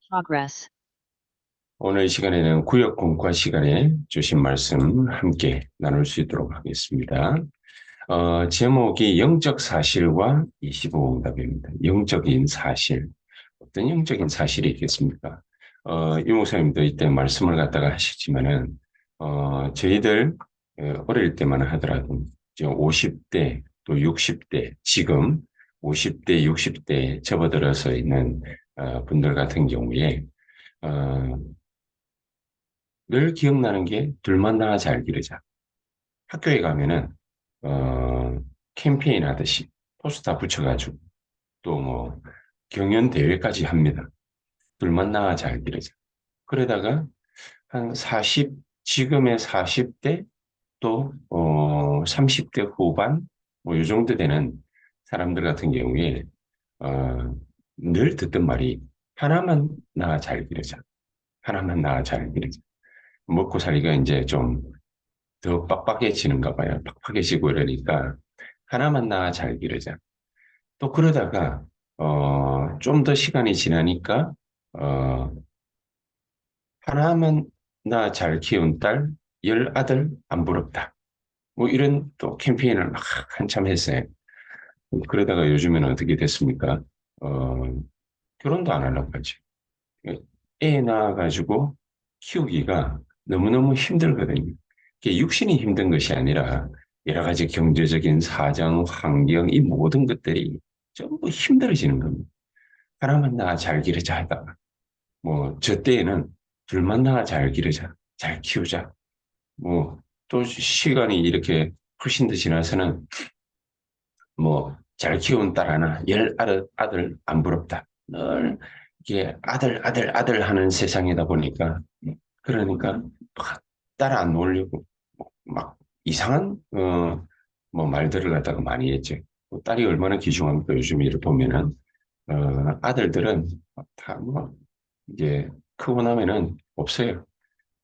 Progress. 오늘 시간에는 구역 공과 시간에 주신 말씀 함께 나눌 수 있도록 하겠습니다. 제목이 영적 사실과 25응답입니다. 영적인 사실. 어떤 영적인 사실이 있겠습니까? 유 목사님도 이때 말씀을 갖다가 하셨지만은, 저희들 어릴 때만 하더라도 이제 50대 또 60대, 지금 50대, 60대에 접어들어서 있는 분들 같은 경우에 어, 늘 기억나는 게 둘만 나아 잘 기르자. 학교에 가면은 어, 캠페인 하듯이 포스터 붙여가지고 또 뭐 경연 대회까지 합니다. 둘만 나아 잘 기르자. 그러다가 한 40, 지금의 40대 또 30대 후반 뭐 이 정도 되는 사람들 같은 경우에 어, 늘 듣던 말이 하나만 나아 잘 기르자. 하나만 나아 잘 기르자. 먹고 살기가 이제 좀 더 빡빡해지는가 봐요. 빡빡해지고 이러니까 하나만 나 잘 기르자. 또 그러다가 좀 더 시간이 지나니까 어, 하나만 나 잘 키운 딸, 열 아들 안 부럽다. 뭐 이런 또 캠페인을 막 한참 했어요. 그러다가 요즘에는 어떻게 됐습니까? 어, 결혼도 안 하려고 하죠. 애 낳아가지고 키우기가 너무너무 힘들거든요. 이게 육신이 힘든 것이 아니라 여러 가지 경제적인 사정, 환경, 이 모든 것들이 전부 힘들어지는 겁니다. 하나만 낳아 잘 기르자 하다가, 뭐, 저 때에는 둘만 낳아 잘 기르자, 잘 키우자. 뭐, 또 시간이 이렇게 훨씬 더 지나서는 뭐, 잘 키운 딸 하나, 열 아들 안 부럽다. 늘 이게 아들 하는 세상이다 보니까, 그러니까 딸 안 놀리고, 막 이상한, 뭐 말들을 갖다가 많이 했죠. 딸이 얼마나 귀중합니까? 요즘 이를 보면은, 아들들은 다 뭐, 이제 크고 나면은 없어요.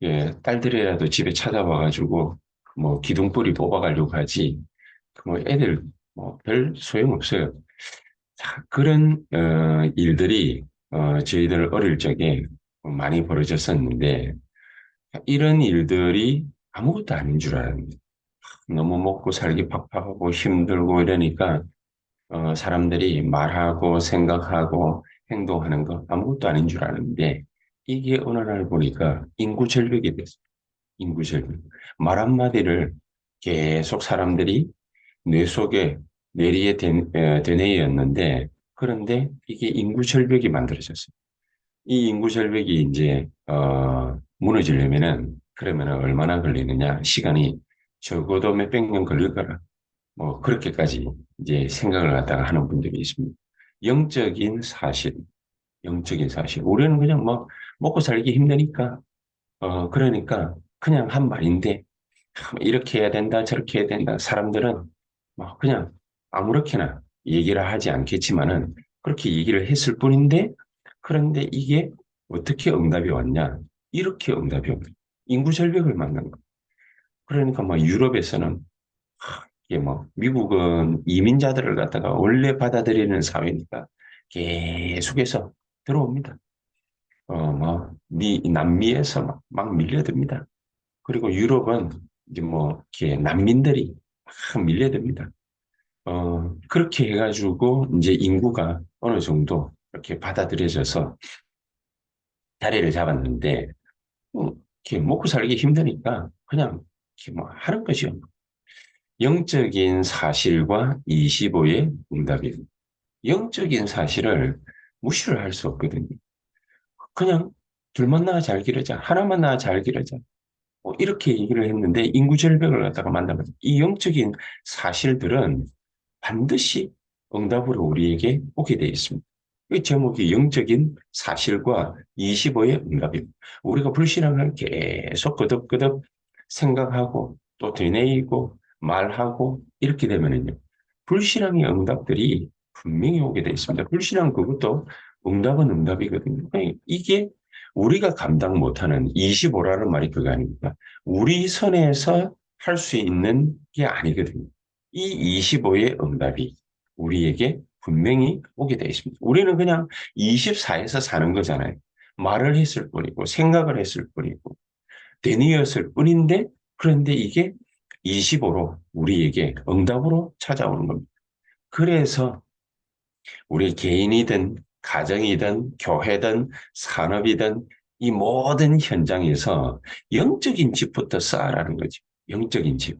예, 딸들이라도 집에 찾아와가지고, 뭐 기둥뿌리 뽑아가려고 하지, 뭐 애들 뭐 별 소용없어요. 자, 그런 일들이 저희들 어릴 적에 많이 벌어졌었는데 이런 일들이 아무것도 아닌 줄 알았는데 너무 먹고 살기 팍팍하고 힘들고 이러니까 사람들이 말하고 생각하고 행동하는 거 아무것도 아닌 줄 아는데 이게 어느 날 보니까 인구 절벽이 됐어요. 인구 절벽. 말 한마디를 계속 사람들이 뇌 속에 뇌리에 되뇌였는데 그런데 이게 인구 절벽이 만들어졌어요. 이 인구 절벽이 이제 무너지려면은 그러면은 얼마나 걸리느냐? 시간이 적어도 몇백 년 걸릴 거라. 뭐 그렇게까지 이제 생각을 갖다가 하는 분들이 있습니다. 영적인 사실, 영적인 사실. 우리는 그냥 뭐 먹고 살기 힘드니까 그러니까 그냥 한 말인데 이렇게 해야 된다, 저렇게 해야 된다. 사람들은 막 그냥 아무렇게나 얘기를 하지 않겠지만은 그렇게 얘기를 했을 뿐인데 그런데 이게 어떻게 응답이 왔냐? 이렇게 응답이 옵니다. 인구 절벽을 만난 거. 그러니까 막 유럽에서는 이게 뭐 미국은 이민자들을 갖다가 원래 받아들이는 사회니까 계속해서 들어옵니다. 남미에서 막 밀려듭니다. 그리고 유럽은 이제 뭐 이렇게 난민들이 막 밀려듭니다. 그렇게 해가지고 이제 인구가 어느 정도 이렇게 받아들여져서 자리를 잡았는데 이렇게 먹고 살기 힘드니까 그냥 이렇게 뭐 하는 거죠. 영적인 사실과 25의 응답입니다. 영적인 사실을 무시를 할 수 없거든요. 그냥 둘만 나아 잘 기르자, 하나만 나아 잘 기르자. 뭐 이렇게 얘기를 했는데 인구 절벽을 갖다가 만나거든요. 이 영적인 사실들은 반드시 응답으로 우리에게 오게 되어 있습니다. 이 제목이 영적인 사실과 25의 응답입니다. 우리가 불신앙을 계속 끄덕끄덕 생각하고 또 되뇌이고 말하고 이렇게 되면은요. 불신앙의 응답들이 분명히 오게 되어 있습니다. 불신앙 그것도 응답은 응답이거든요. 이게 우리가 감당 못하는 25라는 말이 그거 아닙니까? 우리 선에서 할 수 있는 게 아니거든요. 이 25의 응답이 우리에게 분명히 오게 되어 있습니다. 우리는 그냥 24에서 사는 거잖아요. 말을 했을 뿐이고 생각을 했을 뿐이고 되뇌었을 뿐인데 그런데 이게 25로 우리에게 응답으로 찾아오는 겁니다. 그래서 우리 개인이든 가정이든 교회든 산업이든 이 모든 현장에서 영적인 집부터 쌓아라는 거지. 영적인 집.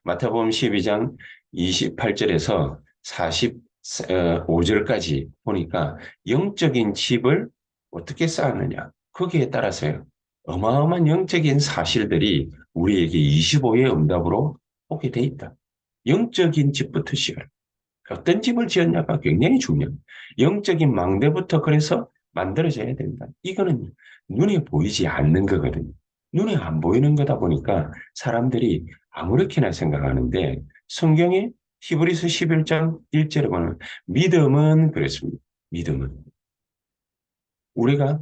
마태복음 12장 28절에서 45절까지 보니까 영적인 집을 어떻게 쌓았느냐. 거기에 따라서요. 어마어마한 영적인 사실들이 우리에게 25의 응답으로 오게 돼 있다. 영적인 집부터 시작. 어떤 집을 지었냐가 굉장히 중요합니다. 영적인 망대부터 그래서 만들어져야 된다. 이거는 눈에 보이지 않는 거거든요. 눈에 안 보이는 거다 보니까 사람들이 아무렇게나 생각하는데 성경에 히브리서 11장 1절에 보면 믿음은 그랬습니다. 믿음은 우리가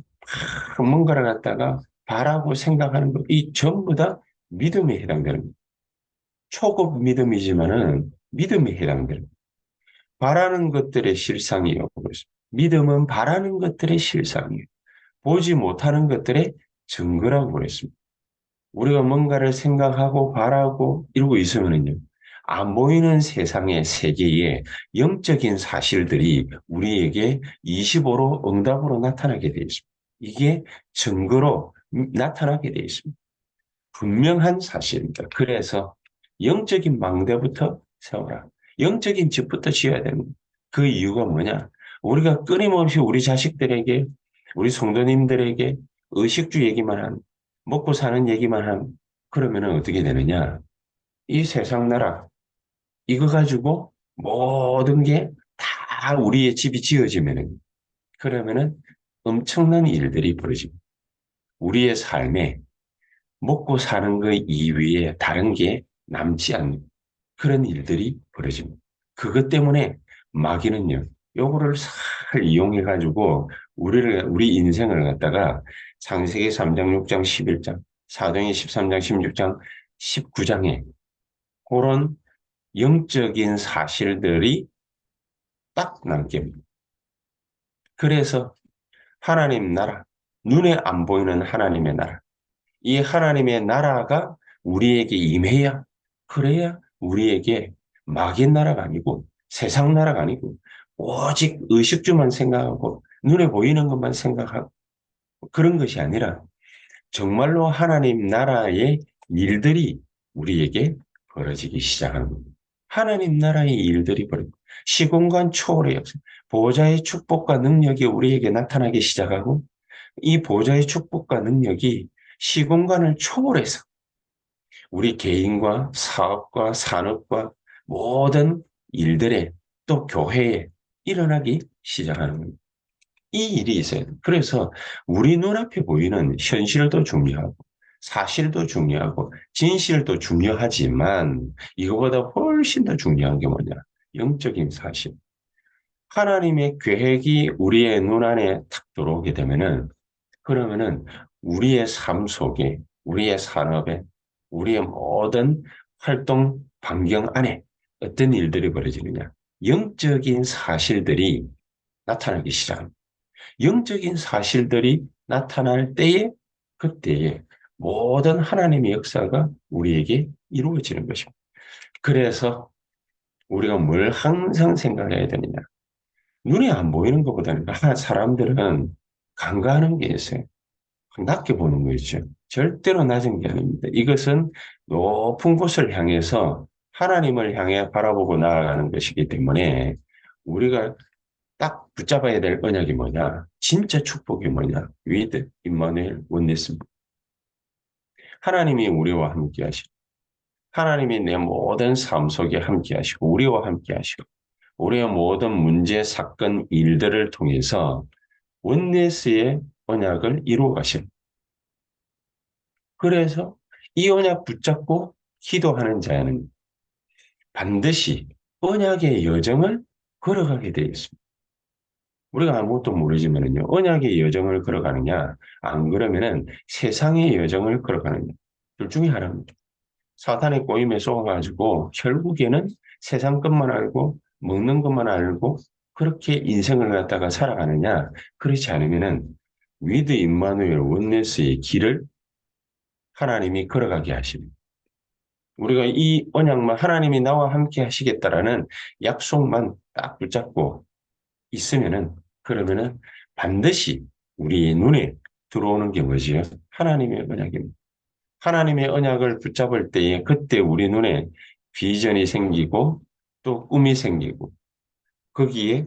뭔가를 갖다가 바라고 생각하는 것, 이 전부 다 믿음에 해당되는 거예요. 초급 믿음이지만은 믿음에 해당되는 거예요. 바라는 것들의 실상이요. 믿음은 바라는 것들의 실상이에요. 보지 못하는 것들의 증거라고 그랬습니다. 우리가 뭔가를 생각하고 바라고 이러고 있으면요. 안 보이는 세상의 세계에 영적인 사실들이 우리에게 25로 응답으로 나타나게 되어 있습니다. 이게 증거로 나타나게 되어 있습니다. 분명한 사실입니다. 그래서 영적인 망대부터 세워라. 영적인 집부터 지어야 됩니다. 그 이유가 뭐냐? 우리가 끊임없이 우리 자식들에게, 우리 성도님들에게 의식주 얘기만 한, 먹고 사는 얘기만 한, 그러면 어떻게 되느냐? 이 세상 나라, 이거 가지고 모든 게 다 우리의 집이 지어지면은, 그러면은 엄청난 일들이 벌어집니다. 우리의 삶에 먹고 사는 것 이외에 다른 게 남지 않는 그런 일들이 벌어집니다. 그것 때문에 마귀는요, 요거를 잘 이용해가지고 우리 인생을 갖다가 창세기 3장, 6장, 11장, 사도행전 13장, 16장, 19장에 그런 영적인 사실들이 딱 남게 됩니다. 그래서 하나님 나라, 눈에 안 보이는 하나님의 나라, 이 하나님의 나라가 우리에게 임해야, 그래야 우리에게 막인 나라가 아니고 세상 나라가 아니고 오직 의식주만 생각하고 눈에 보이는 것만 생각하고 그런 것이 아니라 정말로 하나님 나라의 일들이 우리에게 벌어지기 시작하는 겁니다. 하나님 나라의 일들이 벌어지고 시공간 초월의 역사, 보호자의 축복과 능력이 우리에게 나타나기 시작하고 이 보호자의 축복과 능력이 시공간을 초월해서 우리 개인과 사업과 산업과 모든 일들에 또 교회에 일어나기 시작하는 겁니다. 이 일이 있어요. 그래서 우리 눈앞에 보이는 현실도 중요하고 사실도 중요하고 진실도 중요하지만 이거보다 훨씬 더 중요한 게 뭐냐? 영적인 사실. 하나님의 계획이 우리의 눈 안에 탁 들어오게 되면은 그러면은 우리의 삶 속에, 우리의 산업에, 우리의 모든 활동 반경 안에 어떤 일들이 벌어지느냐. 영적인 사실들이 나타나기 시작합니다. 영적인 사실들이 나타날 때에, 그때에 모든 하나님의 역사가 우리에게 이루어지는 것입니다. 그래서 우리가 뭘 항상 생각해야 되느냐. 눈에 안 보이는 것보다는 사람들은 간과하는 게 있어요. 낮게 보는 거죠. 절대로 낮은 게 아닙니다. 이것은 높은 곳을 향해서 하나님을 향해 바라보고 나아가는 것이기 때문에 우리가 딱 붙잡아야 될 언약이 뭐냐? 진짜 축복이 뭐냐? 위드 임마누엘 원네스. 하나님이 우리와 함께 하시고 하나님이 내 모든 삶 속에 함께 하시고 우리와 함께 하시고 우리의 모든 문제, 사건, 일들을 통해서 원네스의 언약을 이루어 가십니다. 그래서 이 언약 붙잡고 기도하는 자는 반드시 언약의 여정을 걸어가게 되어 있습니다. 우리가 아무것도 모르지만은요, 언약의 여정을 걸어가느냐, 안 그러면은 세상의 여정을 걸어가느냐, 둘 중에 하나입니다. 사탄의 꼬임에 속아가지고 결국에는 세상 것만 알고 먹는 것만 알고 그렇게 인생을 갖다가 살아가느냐, 그렇지 않으면은 위드 임마누엘 원네스의 길을 하나님이 걸어가게 하십니다. 우리가 이 언약만 하나님이 나와 함께 하시겠다라는 약속만 딱 붙잡고 있으면은 그러면은 반드시 우리 눈에 들어오는 게 뭐지요? 하나님의 언약입니다. 하나님의 언약을 붙잡을 때에 그때 우리 눈에 비전이 생기고 또 꿈이 생기고 거기에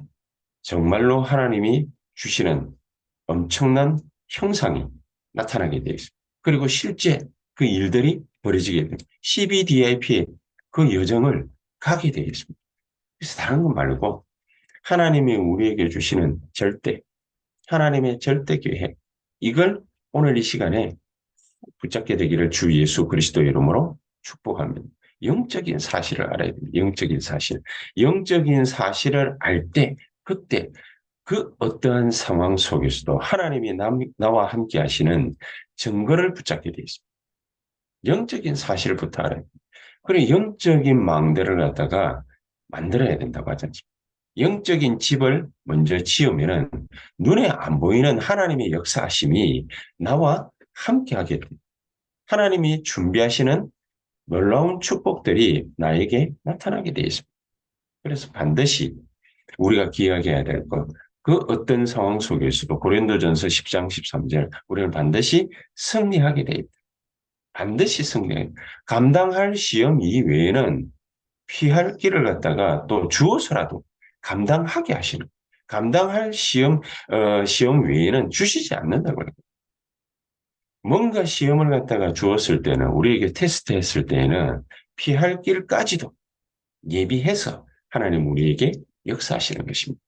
정말로 하나님이 주시는 엄청난 형상이 나타나게 되어 있습니다. 그리고 실제 그 일들이 벌어지게 됩니다. CBDIP의 그 여정을 가게 되어 있습니다. 그래서 다른 거 말고 하나님이 우리에게 주시는 절대, 하나님의 절대 계획, 이걸 오늘 이 시간에 붙잡게 되기를 주 예수 그리스도의 이름으로 축복합니다. 영적인 사실을 알아야 됩니다. 영적인 사실. 영적인 사실을 알 때, 그때 그 어떠한 상황 속에서도 하나님이 나와 함께 하시는 증거를 붙잡게 되어 있습니다. 영적인 사실부터 알아야 됩니다. 그리고 영적인 망대를 갖다가 만들어야 된다고 하지 않습니까? 영적인 집을 먼저 지으면은 눈에 안 보이는 하나님의 역사하심이 나와 함께 하게 됩니다. 하나님이 준비하시는 놀라운 축복들이 나에게 나타나게 되어 있습니다. 그래서 반드시 우리가 기억해야 될 것, 그 어떤 상황 속에서도 고린도전서 10장 13절 우리는 반드시 승리하게 되어 있다. 반드시 승리해. 감당할 시험 이외에는 피할 길을 갖다가 또 주어서라도 감당하게 하시는. 감당할 시험 외에는 주시지 않는다고 그래요. 뭔가 시험을 갖다가 주었을 때는, 우리에게 테스트 했을 때에는 피할 길까지도 예비해서 하나님 우리에게 역사하시는 것입니다.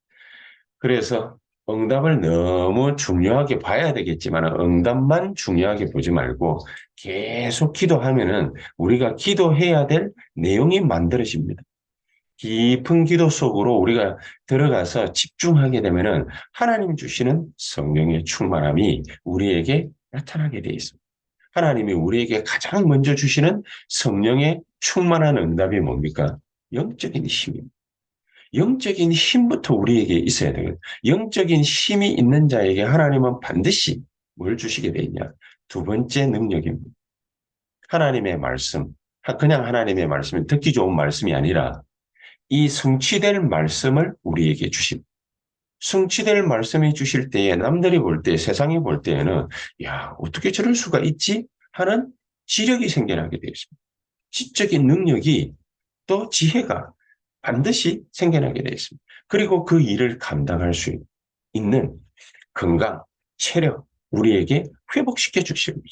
그래서 응답을 너무 중요하게 봐야 되겠지만 응답만 중요하게 보지 말고 계속 기도하면은 우리가 기도해야 될 내용이 만들어집니다. 깊은 기도 속으로 우리가 들어가서 집중하게 되면은 하나님 주시는 성령의 충만함이 우리에게 나타나게 되어 있습니다. 하나님이 우리에게 가장 먼저 주시는 성령의 충만한 응답이 뭡니까? 영적인 힘입니다. 영적인 힘부터 우리에게 있어야 되거든요. 영적인 힘이 있는 자에게 하나님은 반드시 뭘 주시게 돼 있냐? 두 번째 능력입니다. 하나님의 말씀. 그냥 하나님의 말씀이 듣기 좋은 말씀이 아니라 이 성취될 말씀을 우리에게 주십니다. 성취될 말씀이 주실 때에 남들이 볼 때, 세상이 볼 때에는 야, 어떻게 저럴 수가 있지? 하는 지력이 생겨나게 되어 있습니다. 지적인 능력이 또 지혜가 반드시 생겨나게 되어 있습니다. 그리고 그 일을 감당할 수 있는 건강, 체력, 우리에게 회복시켜 주십니다.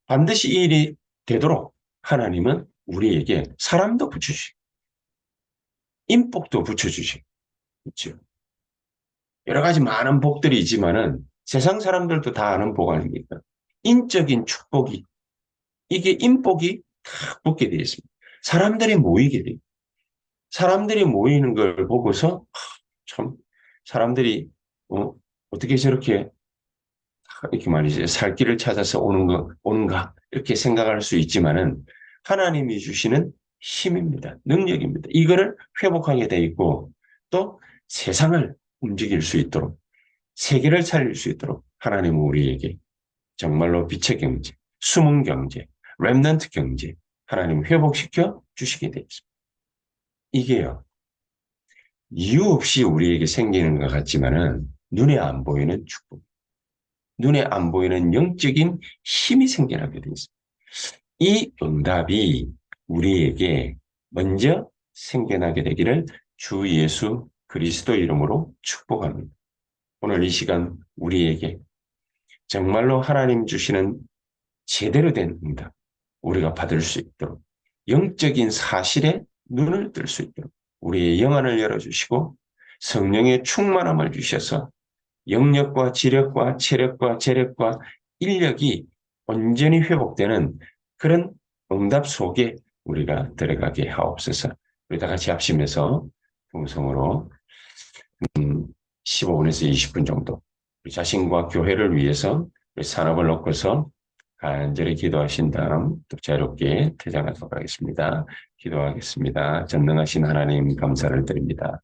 반드시 이 일이 되도록 하나님은 우리에게 사람도 붙여주시고, 인복도 붙여주시고, 그렇죠? 여러 가지 많은 복들이 있지만은 세상 사람들도 다 아는 복 아닙니까? 인적인 축복이, 이게 인복이 다 붙게 되어 있습니다. 사람들이 모이게 돼요. 사람들이 모이는 걸 보고서 참 사람들이 어떻게 저렇게 이렇게 말이지 살 길을 찾아서 오는가 이렇게 생각할 수 있지만은 하나님이 주시는 힘입니다. 능력입니다. 이거를 회복하게 돼 있고 또 세상을 움직일 수 있도록 세계를 살릴 수 있도록 하나님은 우리에게 정말로 빛의 경제, 숨은 경제, 렘넌트 경제 하나님 회복시켜 주시게 돼 있습니다. 이게요. 이유 없이 우리에게 생기는 것 같지만은 눈에 안 보이는 축복, 눈에 안 보이는 영적인 힘이 생겨나게 돼 있습니다. 이 응답이 우리에게 먼저 생겨나게 되기를 주 예수 그리스도 이름으로 축복합니다. 오늘 이 시간 우리에게 정말로 하나님 주시는 제대로 된 응답 우리가 받을 수 있도록 영적인 사실에 눈을 뜰 수 있도록 우리의 영안을 열어주시고 성령의 충만함을 주셔서 영력과 지력과 체력과 재력과 인력이 온전히 회복되는 그런 응답 속에 우리가 들어가게 하옵소서. 우리 다 같이 합심해서 동성으로 15분에서 20분 정도 우리 자신과 교회를 위해서 우리 산업을 놓고서 간절히 기도하신 다음 또 자유롭게 퇴장하도록 하겠습니다. 기도하겠습니다. 전능하신 하나님 감사를 드립니다.